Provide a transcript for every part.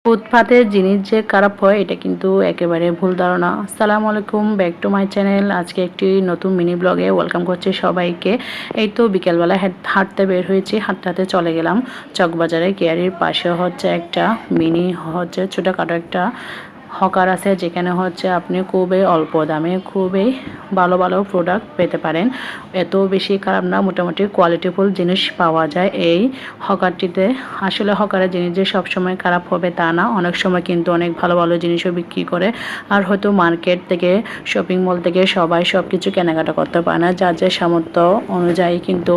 ফুটপাতের জিনিস যে খারাপ হয় এটা কিন্তু একেবারে ভুল ধারণা। আসসালামু আলাইকুম, ব্যাক টু মাই চ্যানেল। আজকে একটি নতুন মিনি ব্লগে ওয়েলকাম করছি সবাইকে। এই তো বিকেলবেলা হাঁটতে বের হয়েছি, হাঁটতে চলে গেলাম চকবাজারে। কেয়ারির পাশে হচ্ছে একটা মিনি ছোটোখাটো একটা হকার আছে, যেখানে আপনি খুবই অল্প দামে খুবই ভালো ভালো প্রোডাক্ট পেতে পারেন। এত বেশি খারাপ না, মোটামুটি কোয়ালিটিফুল জিনিস পাওয়া যায় এই হকারটিতে। আসলে হকারের জিনিস যে সবসময় খারাপ হবে তা না, অনেক সময় কিন্তু অনেক ভালো ভালো জিনিসও বিক্রি করে। আর হয়তো মার্কেট থেকে, শপিং মল থেকে সবাই সব কিছু কেনাকাটা করতে পারে না, যার যে সামর্থ্য অনুযায়ী কিন্তু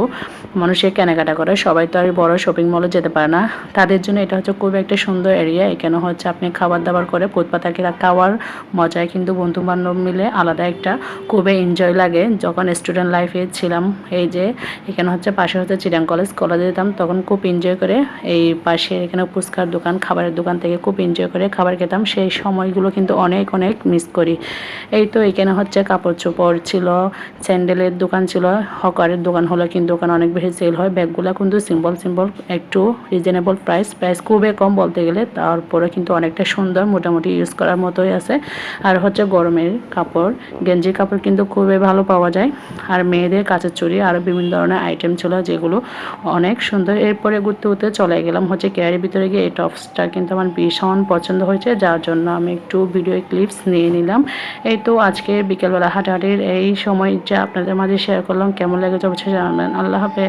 মানুষের কেনাকাটা করে। সবাই তো আর বড় শপিং মলে যেতে পারে না, তাদের জন্য এটা খুব একটা সুন্দর এরিয়া। এখানে আপনি খাবার দাবার করে ফুটপাতে খাওয়ার মজায় কিন্তু বন্ধু বান্ধব মিলে আলাদা একটা খুবই এনজয় লাগে। যখন স্টুডেন্ট লাইফে ছিলাম, এই যে এখানে পাশে চিটাং কলেজে যেতাম, তখন খুব এনজয় করে এই পাশে এখানে ফুচকার দোকান, খাবারের দোকান থেকে খুব এনজয় করে খাবার খেতাম। সেই সময়গুলো কিন্তু অনেক অনেক মিস করি। এই তো এখানে কাপড় চোপড় ছিল, স্যান্ডেলের দোকান ছিল, হকারের দোকান হলো কিন্তু ওখানে অনেক বেশি সেল হয়। ব্যাগগুলো কিন্তু সিম্পল একটু রিজনেবল প্রাইস খুবই কম বলতে গেলে, তারপরে কিন্তু অনেকটা সুন্দর, মোটামুটি ইউজ করার মতোই আছে। আর গরমের কাপড়, গেঞ্জির কাপড় কিন্তু খুবই ভালো পাওয়া যায়। আর মেয়েদের কাচের চুড়ি আরও বিভিন্ন ধরনের আইটেম ছিল, যেগুলো অনেক সুন্দর। এরপরে ঘুরতে ঘুরতে চলে গেলাম কেয়ারের ভিতরে গিয়ে। এই টপসটা কিন্তু আমার ভীষণ পছন্দ হয়েছে, যার জন্য আমি একটু ভিডিও ক্লিপস নিয়ে নিলাম। এই তো আজকে বিকেলবেলা হাঁটাহাঁটির এই সময়টা আপনাদের মাঝে শেয়ার করলাম। কেমন লেগেছে অবশ্যই জানাবেন। আল্লাহ হাফেজ।